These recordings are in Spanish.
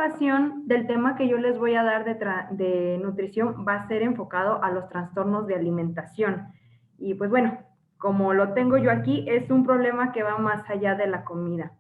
ocasión, del tema que yo les voy a dar de nutrición va a ser enfocado a los trastornos de alimentación. Y pues bueno, como lo tengo yo aquí, es un problema que va más allá de la comida.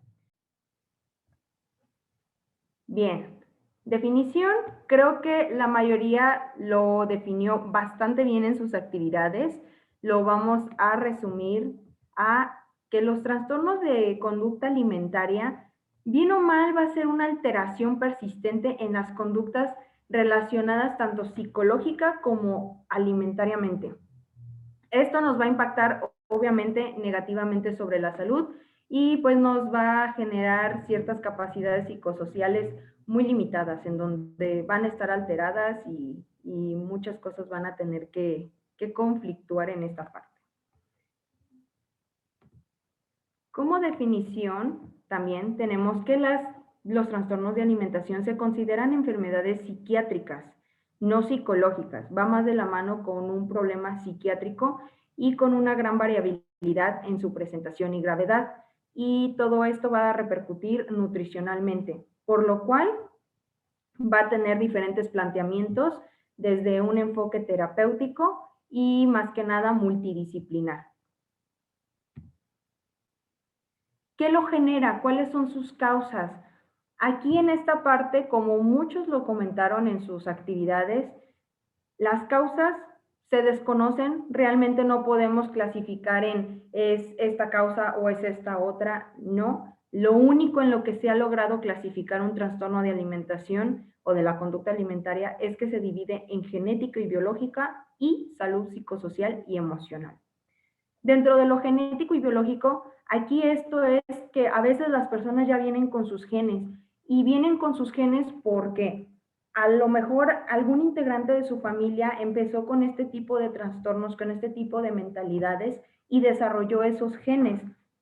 Bien, definición, creo que la mayoría lo definió bastante bien en sus actividades. Lo vamos a resumir a que los trastornos de conducta alimentaria, bien o mal, va a ser una alteración persistente en las conductas relacionadas tanto psicológica como alimentariamente. Esto nos va a impactar obviamente negativamente sobre la salud y pues nos va a generar ciertas capacidades psicosociales muy limitadas en donde van a estar alteradas y muchas cosas van a tener que conflictuar en esta parte. Como definición, también tenemos que los trastornos de alimentación se consideran enfermedades psiquiátricas, no psicológicas. Va más de la mano con un problema psiquiátrico y con una gran variabilidad en su presentación y gravedad. Y todo esto va a repercutir nutricionalmente, por lo cual va a tener diferentes planteamientos desde un enfoque terapéutico y más que nada multidisciplinar. ¿Qué lo genera? ¿Cuáles son sus causas? Aquí en esta parte, como muchos lo comentaron en sus actividades, las causas se desconocen, realmente no podemos clasificar en es esta causa o es esta otra, no. Lo único en lo que se ha logrado clasificar un trastorno de alimentación o de la conducta alimentaria es que se divide en genética y biológica y salud psicosocial y emocional. Dentro de lo genético y biológico, aquí esto es que a veces las personas ya vienen con sus genes y vienen con sus genes porque a lo mejor algún integrante de su familia empezó con este tipo de trastornos, con este tipo de mentalidades y desarrolló esos genes.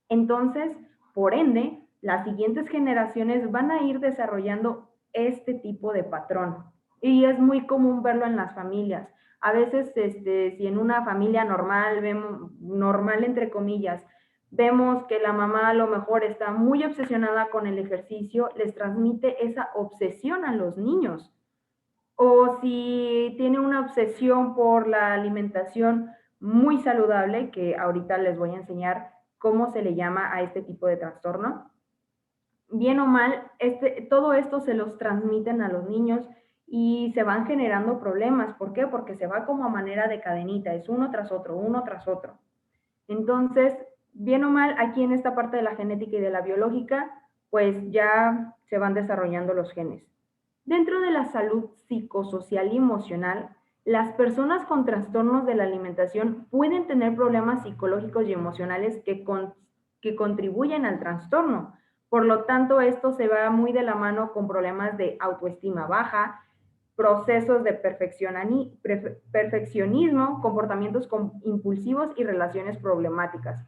Entonces, por ende, las siguientes generaciones van a ir desarrollando este tipo de patrón. Y es muy común verlo en las familias. A veces, si en una familia normal, vemos, normal entre comillas, vemos que la mamá a lo mejor está muy obsesionada con el ejercicio, les transmite esa obsesión a los niños. O si tiene una obsesión por la alimentación muy saludable, que ahorita les voy a enseñar cómo se le llama a este tipo de trastorno, bien o mal, todo esto se los transmiten a los niños y se van generando problemas. ¿Por qué? Porque se va como a manera de cadenita, es uno tras otro, uno tras otro. Entonces, bien o mal, aquí en esta parte de la genética y de la biológica, pues ya se van desarrollando los genes. Dentro de la salud psicosocial y emocional, las personas con trastornos de la alimentación pueden tener problemas psicológicos y emocionales que contribuyen al trastorno. Por lo tanto, esto se va muy de la mano con problemas de autoestima baja, procesos de perfeccionismo, comportamientos impulsivos y relaciones problemáticas.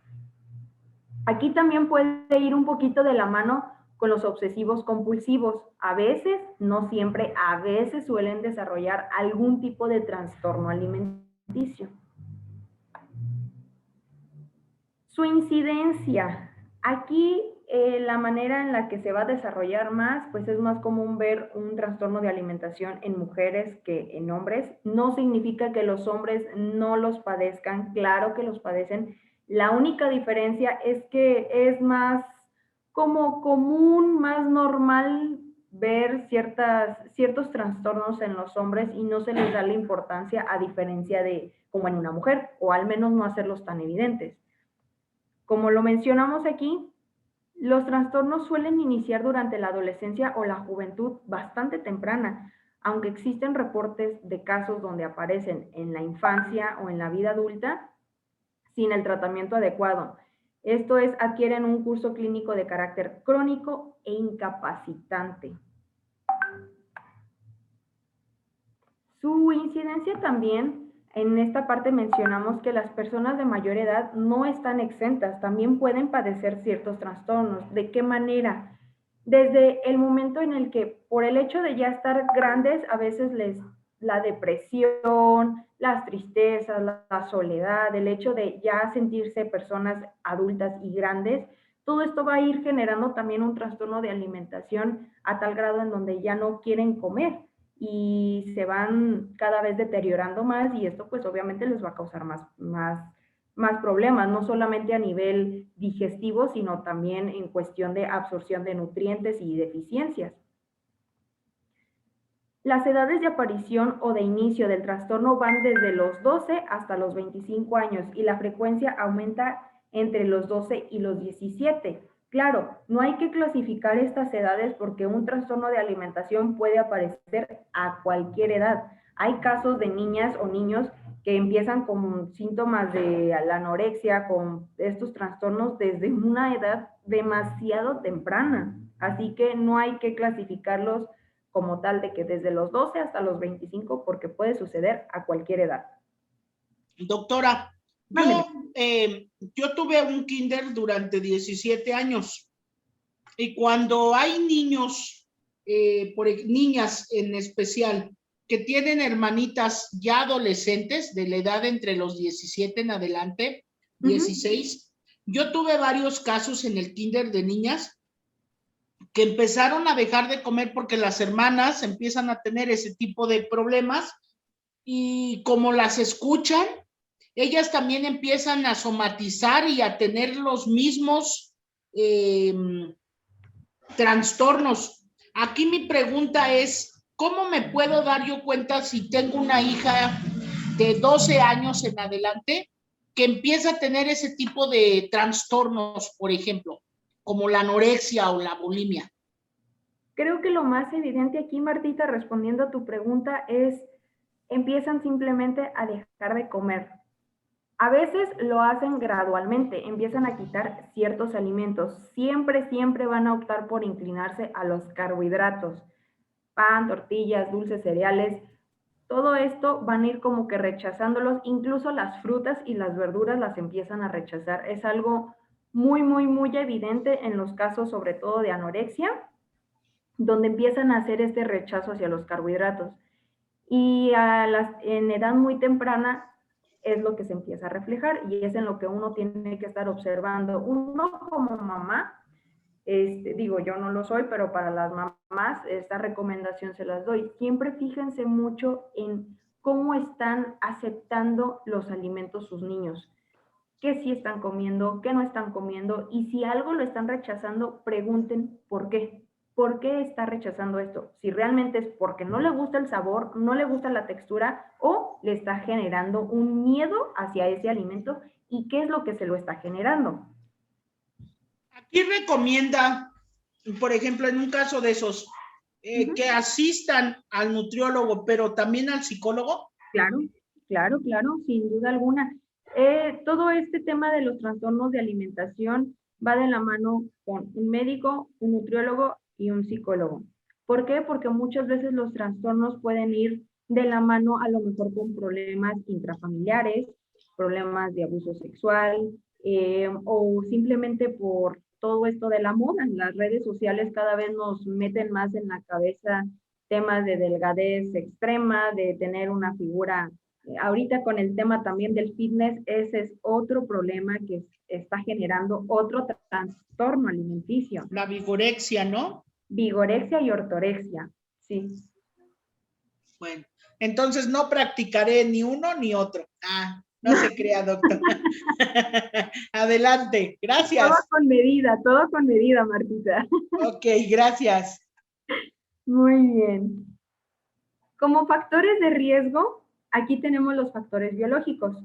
Aquí también puede ir un poquito de la mano con los obsesivos compulsivos. A veces, no siempre, a veces suelen desarrollar algún tipo de trastorno alimenticio. Su incidencia. Aquí la manera en la que se va a desarrollar más, pues es más común ver un trastorno de alimentación en mujeres que en hombres. No significa que los hombres no los padezcan, claro que los padecen. La única diferencia es que es más como común, más normal ver ciertos trastornos en los hombres y no se les da la importancia a diferencia de como en una mujer, o al menos no hacerlos tan evidentes. Como lo mencionamos aquí, los trastornos suelen iniciar durante la adolescencia o la juventud bastante temprana, aunque existen reportes de casos donde aparecen en la infancia o en la vida adulta sin el tratamiento adecuado. Esto es, adquieren un curso clínico de carácter crónico e incapacitante. Su incidencia también, en esta parte mencionamos que las personas de mayor edad no están exentas, también pueden padecer ciertos trastornos. ¿De qué manera? Desde el momento en el que, por el hecho de ya estar grandes, a veces la depresión, las tristezas, la soledad, el hecho de ya sentirse personas adultas y grandes, todo esto va a ir generando también un trastorno de alimentación a tal grado en donde ya no quieren comer y se van cada vez deteriorando más y esto pues obviamente les va a causar más problemas, no solamente a nivel digestivo, sino también en cuestión de absorción de nutrientes y deficiencias. Las edades de aparición o de inicio del trastorno van desde los 12 hasta los 25 años y la frecuencia aumenta entre los 12 y los 17. Claro, no hay que clasificar estas edades porque un trastorno de alimentación puede aparecer a cualquier edad. Hay casos de niñas o niños que empiezan con síntomas de la anorexia, con estos trastornos desde una edad demasiado temprana. Así que no hay que clasificarlos como tal de que desde los 12 hasta los 25, porque puede suceder a cualquier edad. Doctora, yo tuve un kinder durante 17 años y cuando hay niños, niñas en especial, que tienen hermanitas ya adolescentes de la edad entre los 17 en adelante, 16, yo tuve varios casos en el kinder de niñas que empezaron a dejar de comer porque las hermanas empiezan a tener ese tipo de problemas y como las escuchan, ellas también empiezan a somatizar y a tener los mismos trastornos. Aquí mi pregunta es, ¿cómo me puedo dar yo cuenta si tengo una hija de 12 años en adelante que empieza a tener ese tipo de trastornos, por ejemplo, como la anorexia o la bulimia? Creo que lo más evidente aquí, Martita, respondiendo a tu pregunta, es empiezan simplemente a dejar de comer. A veces lo hacen gradualmente, empiezan a quitar ciertos alimentos. Siempre van a optar por inclinarse a los carbohidratos. Pan, tortillas, dulces, cereales. Todo esto van a ir como que rechazándolos. Incluso las frutas y las verduras las empiezan a rechazar. Es algo muy evidente en los casos sobre todo de anorexia, donde empiezan a hacer este rechazo hacia los carbohidratos. Y en edad muy temprana es lo que se empieza a reflejar y es en lo que uno tiene que estar observando. Uno como mamá, digo, yo no lo soy, pero para las mamás esta recomendación se las doy. Siempre fíjense mucho en cómo están aceptando los alimentos sus niños, qué sí están comiendo, qué no están comiendo, y si algo lo están rechazando, pregunten por qué. ¿Por qué está rechazando esto? Si realmente es porque no le gusta el sabor, no le gusta la textura o le está generando un miedo hacia ese alimento y qué es lo que se lo está generando. Aquí recomienda, por ejemplo, en un caso de esos, que asistan al nutriólogo, pero también al psicólogo. Claro, sin duda alguna. Todo este tema de los trastornos de alimentación va de la mano con un médico, un nutriólogo y un psicólogo. ¿Por qué? Porque muchas veces los trastornos pueden ir de la mano a lo mejor con problemas intrafamiliares, problemas de abuso sexual, o simplemente por todo esto de la moda. Las redes sociales cada vez nos meten más en la cabeza temas de delgadez extrema, de tener una figura. Ahorita con el tema también del fitness, ese es otro problema que está generando otro trastorno alimenticio. La vigorexia, ¿no? Vigorexia y ortorexia, sí. Bueno, entonces no practicaré ni uno ni otro. No se crea, doctor. Adelante, gracias. Todo con medida, Martita. Ok, gracias. Muy bien. Como factores de riesgo, aquí tenemos los factores biológicos.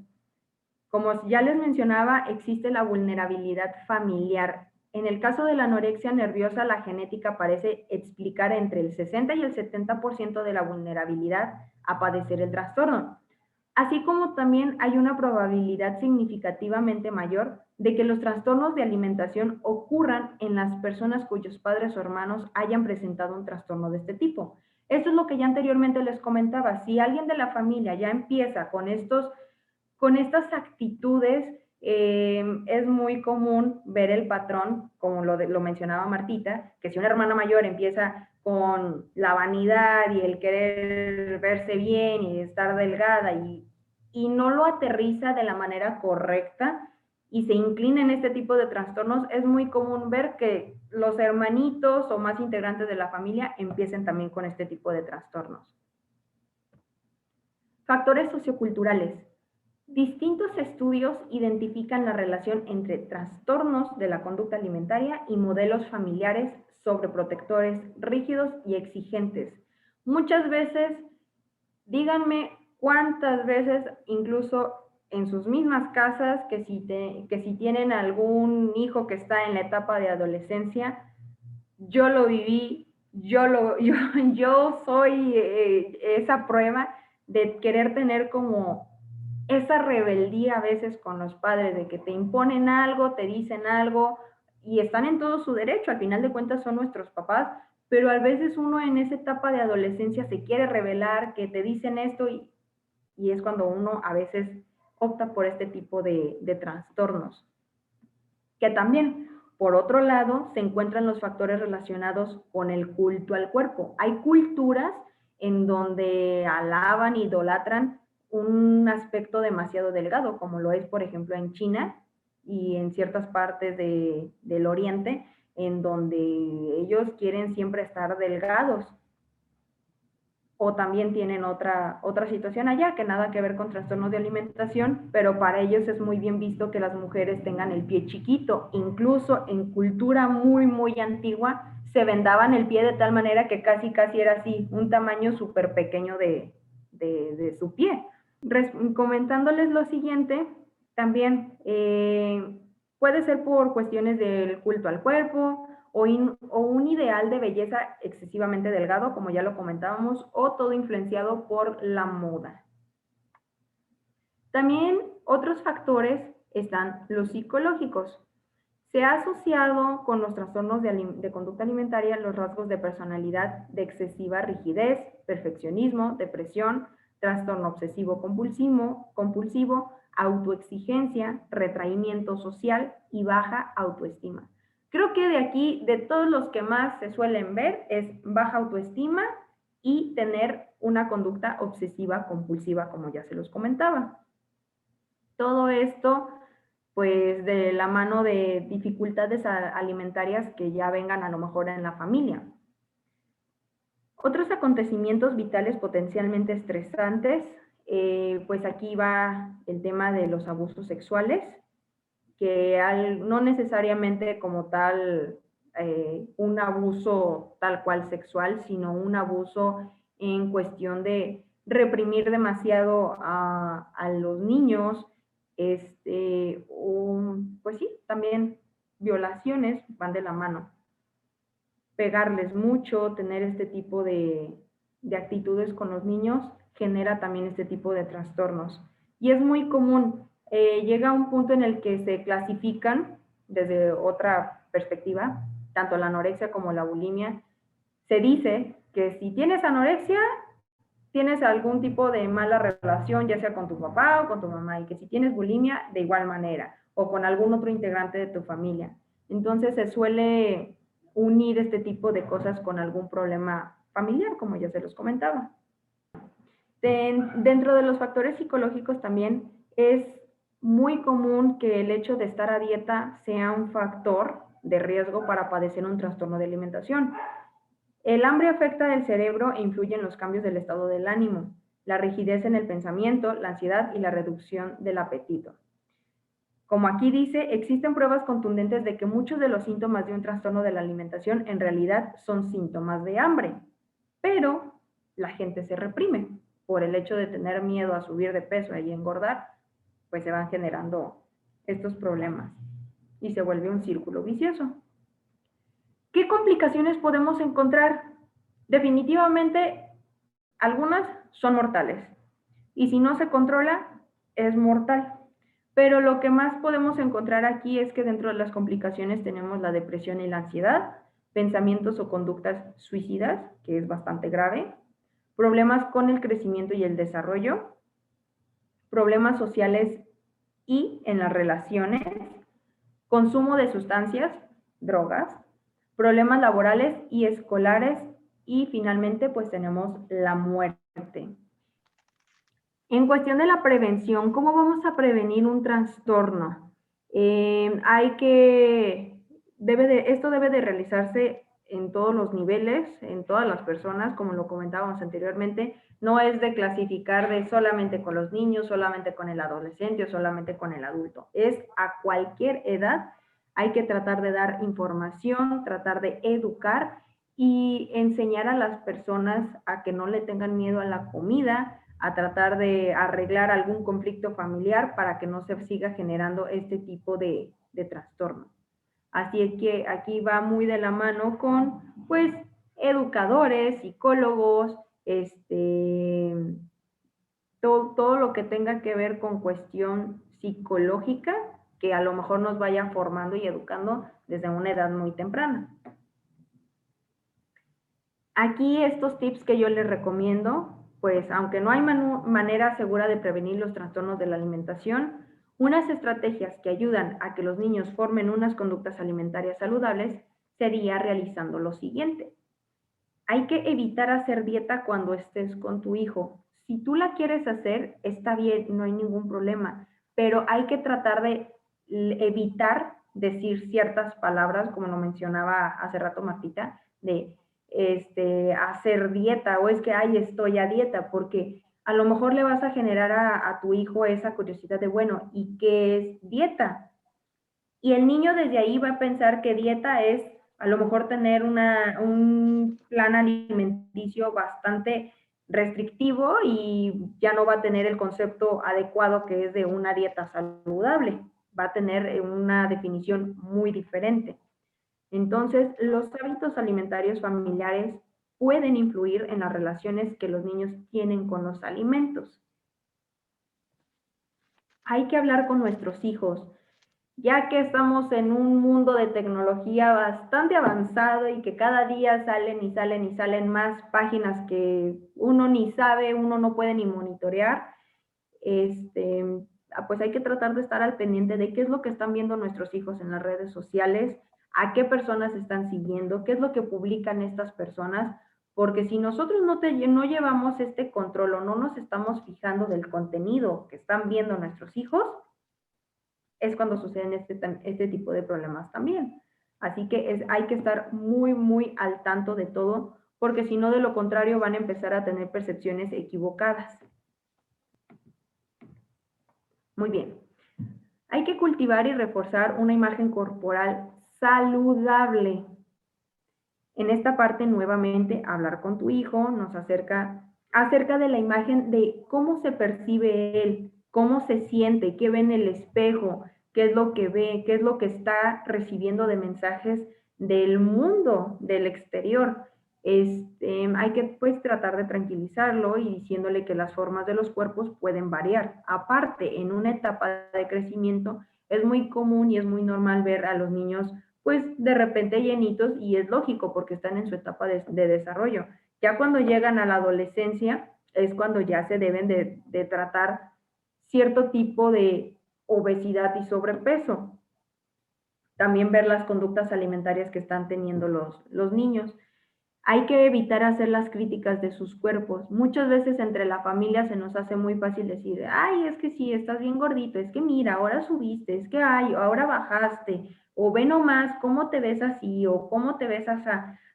Como ya les mencionaba, existe la vulnerabilidad familiar. En el caso de la anorexia nerviosa, la genética parece explicar entre el 60 y el 70% de la vulnerabilidad a padecer el trastorno. Así como también hay una probabilidad significativamente mayor de que los trastornos de alimentación ocurran en las personas cuyos padres o hermanos hayan presentado un trastorno de este tipo. Esto es lo que ya anteriormente les comentaba. Si alguien de la familia ya empieza con estas actitudes, es muy común ver el patrón, como lo mencionaba Martita, que si una hermana mayor empieza con la vanidad y el querer verse bien y estar delgada y no lo aterriza de la manera correcta y se inclina en este tipo de trastornos, es muy común ver que los hermanitos o más integrantes de la familia empiecen también con este tipo de trastornos. Factores socioculturales. Distintos estudios identifican la relación entre trastornos de la conducta alimentaria y modelos familiares sobreprotectores, rígidos y exigentes. Muchas veces, díganme cuántas veces, incluso en sus mismas casas, que si tienen algún hijo que está en la etapa de adolescencia, yo lo viví, yo soy esa prueba de querer tener como esa rebeldía a veces con los padres, de que te imponen algo, te dicen algo, y están en todo su derecho, al final de cuentas son nuestros papás, pero a veces uno en esa etapa de adolescencia se quiere rebelar, que te dicen esto, y es cuando uno a veces opta por este tipo de trastornos. Que también, por otro lado, se encuentran los factores relacionados con el culto al cuerpo. Hay culturas en donde alaban, idolatran un aspecto demasiado delgado, como lo es, por ejemplo, en China y en ciertas partes del Oriente, en donde ellos quieren siempre estar delgados. O también tienen otra situación allá, que nada que ver con trastornos de alimentación, pero para ellos es muy bien visto que las mujeres tengan el pie chiquito. Incluso en cultura muy antigua, se vendaban el pie de tal manera que casi era así, un tamaño súper pequeño de su pie. Comentándoles lo siguiente, también puede ser por cuestiones del culto al cuerpo, o un ideal de belleza excesivamente delgado, como ya lo comentábamos, o todo influenciado por la moda. También otros factores están los psicológicos. Se ha asociado con los trastornos de conducta alimentaria los rasgos de personalidad de excesiva rigidez, perfeccionismo, depresión, trastorno obsesivo compulsivo, autoexigencia, retraimiento social y baja autoestima. Creo que de aquí, de todos los que más se suelen ver, es baja autoestima y tener una conducta obsesiva compulsiva, como ya se los comentaba. Todo esto, pues, de la mano de dificultades alimentarias que ya vengan a lo mejor en la familia. Otros acontecimientos vitales potencialmente estresantes, pues aquí va el tema de los abusos sexuales, que no necesariamente como tal un abuso tal cual sexual, sino un abuso en cuestión de reprimir demasiado a los niños, pues sí, también violaciones van de la mano. Pegarles mucho, tener este tipo de actitudes con los niños, genera también este tipo de trastornos. Y es muy común, llega un punto en el que se clasifican desde otra perspectiva, tanto la anorexia como la bulimia. Se dice que si tienes anorexia, tienes algún tipo de mala relación, ya sea con tu papá o con tu mamá, y que si tienes bulimia, de igual manera, o con algún otro integrante de tu familia. Entonces se suele unir este tipo de cosas con algún problema familiar, como ya se los comentaba. Dentro de los factores psicológicos también es muy común que el hecho de estar a dieta sea un factor de riesgo para padecer un trastorno de alimentación. El hambre afecta el cerebro e influye en los cambios del estado del ánimo, la rigidez en el pensamiento, la ansiedad y la reducción del apetito. Como aquí dice, existen pruebas contundentes de que muchos de los síntomas de un trastorno de la alimentación en realidad son síntomas de hambre, pero la gente se reprime por el hecho de tener miedo a subir de peso y engordar, pues se van generando estos problemas y se vuelve un círculo vicioso. ¿Qué complicaciones podemos encontrar? Definitivamente, algunas son mortales y si no se controla, es mortal. Pero lo que más podemos encontrar aquí es que dentro de las complicaciones tenemos la depresión y la ansiedad, pensamientos o conductas suicidas, que es bastante grave, problemas con el crecimiento y el desarrollo, problemas sociales y en las relaciones, consumo de sustancias, drogas, problemas laborales y escolares y finalmente pues tenemos la muerte. En cuestión de la prevención, ¿cómo vamos a prevenir un trastorno? Esto debe de realizarse en todos los niveles, en todas las personas, como lo comentábamos anteriormente. No es de clasificar de solamente con los niños, solamente con el adolescente o solamente con el adulto. Es a cualquier edad. Hay que tratar de dar información, tratar de educar y enseñar a las personas a que no le tengan miedo a la comida, a tratar de arreglar algún conflicto familiar para que no se siga generando este tipo de trastorno. Así es que aquí va muy de la mano con, pues, educadores, psicólogos, todo lo que tenga que ver con cuestión psicológica, que a lo mejor nos vaya formando y educando desde una edad muy temprana. Aquí estos tips que yo les recomiendo, pues aunque no hay manera segura de prevenir los trastornos de la alimentación, unas estrategias que ayudan a que los niños formen unas conductas alimentarias saludables sería realizando lo siguiente. Hay que evitar hacer dieta cuando estés con tu hijo. Si tú la quieres hacer, está bien, no hay ningún problema, pero hay que tratar de evitar decir ciertas palabras, como lo mencionaba hace rato Martita, de hacer dieta o es que, ay, estoy a dieta, porque a lo mejor le vas a generar a tu hijo esa curiosidad de, bueno, ¿y qué es dieta? Y el niño desde ahí va a pensar que dieta es a lo mejor tener un plan alimenticio bastante restrictivo y ya no va a tener el concepto adecuado que es de una dieta saludable. Va a tener una definición muy diferente. Entonces, los hábitos alimentarios familiares pueden influir en las relaciones que los niños tienen con los alimentos. Hay que hablar con nuestros hijos, ya que estamos en un mundo de tecnología bastante avanzado y que cada día salen y salen y salen más páginas que uno ni sabe, uno no puede ni monitorear. Pues hay que tratar de estar al pendiente de qué es lo que están viendo nuestros hijos en las redes sociales, a qué personas están siguiendo, qué es lo que publican estas personas, porque si nosotros no llevamos este control o no nos estamos fijando del contenido que están viendo nuestros hijos, es cuando suceden este tipo de problemas también. Así que hay que estar muy, muy al tanto de todo, porque si no, de lo contrario, van a empezar a tener percepciones equivocadas. Muy bien. Hay que cultivar y reforzar una imagen corporal saludable. En esta parte, nuevamente, hablar con tu hijo nos acerca de la imagen de cómo se percibe él, cómo se siente, qué ve en el espejo, qué es lo que ve, qué es lo que está recibiendo de mensajes del mundo, del exterior. Hay que pues tratar de tranquilizarlo y diciéndole que las formas de los cuerpos pueden variar. Aparte, en una etapa de crecimiento es muy común y es muy normal ver a los niños pues de repente llenitos y es lógico porque están en su etapa de desarrollo. Ya cuando llegan a la adolescencia es cuando ya se deben de tratar cierto tipo de obesidad y sobrepeso. También ver las conductas alimentarias que están teniendo los niños. Hay que evitar hacer las críticas de sus cuerpos. Muchas veces entre la familia se nos hace muy fácil decir, ay, es que sí, estás bien gordito, es que mira, ahora subiste, es que ay, ahora bajaste, o ve nomás cómo te ves así, o cómo te ves así.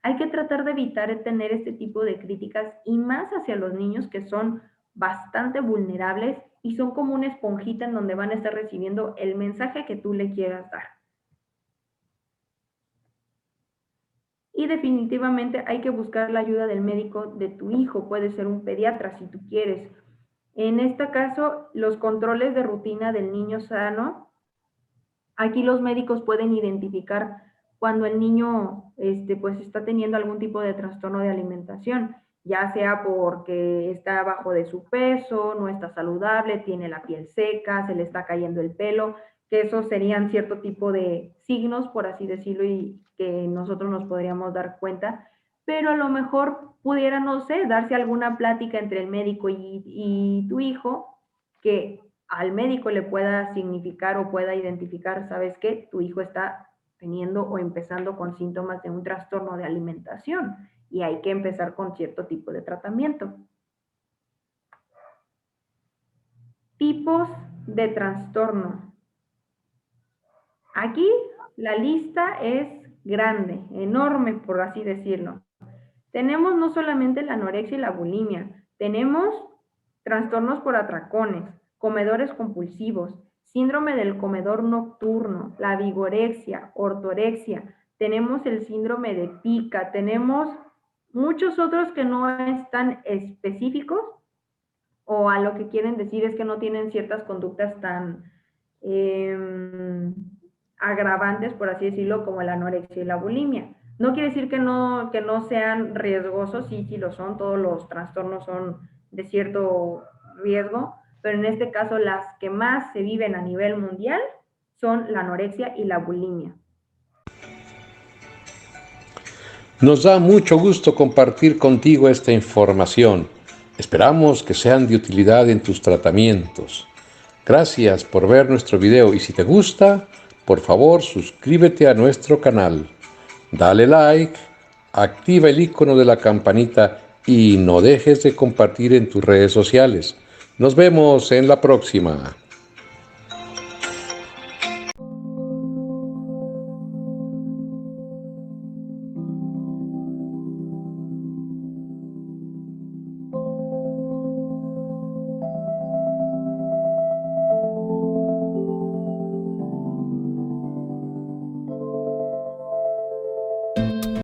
Hay que tratar de evitar tener este tipo de críticas y más hacia los niños que son bastante vulnerables y son como una esponjita en donde van a estar recibiendo el mensaje que tú le quieras dar. Y definitivamente hay que buscar la ayuda del médico de tu hijo, puede ser un pediatra si tú quieres. En este caso, los controles de rutina del niño sano, aquí los médicos pueden identificar cuando el niño pues está teniendo algún tipo de trastorno de alimentación, ya sea porque está bajo de su peso, no está saludable, tiene la piel seca, se le está cayendo el pelo, que esos serían cierto tipo de signos, por así decirlo, y que nosotros nos podríamos dar cuenta, pero a lo mejor pudiera, no sé, darse alguna plática entre el médico y tu hijo que al médico le pueda significar o pueda identificar, ¿sabes qué? Tu hijo está teniendo o empezando con síntomas de un trastorno de alimentación y hay que empezar con cierto tipo de tratamiento. Tipos de trastorno. Aquí la lista es grande, enorme, por así decirlo. Tenemos no solamente la anorexia y la bulimia, tenemos trastornos por atracones, comedores compulsivos, síndrome del comedor nocturno, la vigorexia, ortorexia, tenemos el síndrome de pica, tenemos muchos otros que no están específicos, o a lo que quieren decir es que no tienen ciertas conductas tan agravantes, por así decirlo, como la anorexia y la bulimia. No quiere decir que no sean riesgosos, sí, sí lo son, todos los trastornos son de cierto riesgo, pero en este caso las que más se viven a nivel mundial son la anorexia y la bulimia. Nos da mucho gusto compartir contigo esta información. Esperamos que sean de utilidad en tus tratamientos. Gracias por ver nuestro video y si te gusta, por favor suscríbete a nuestro canal. Dale like, activa el icono de la campanita y no dejes de compartir en tus redes sociales. Nos vemos en la próxima.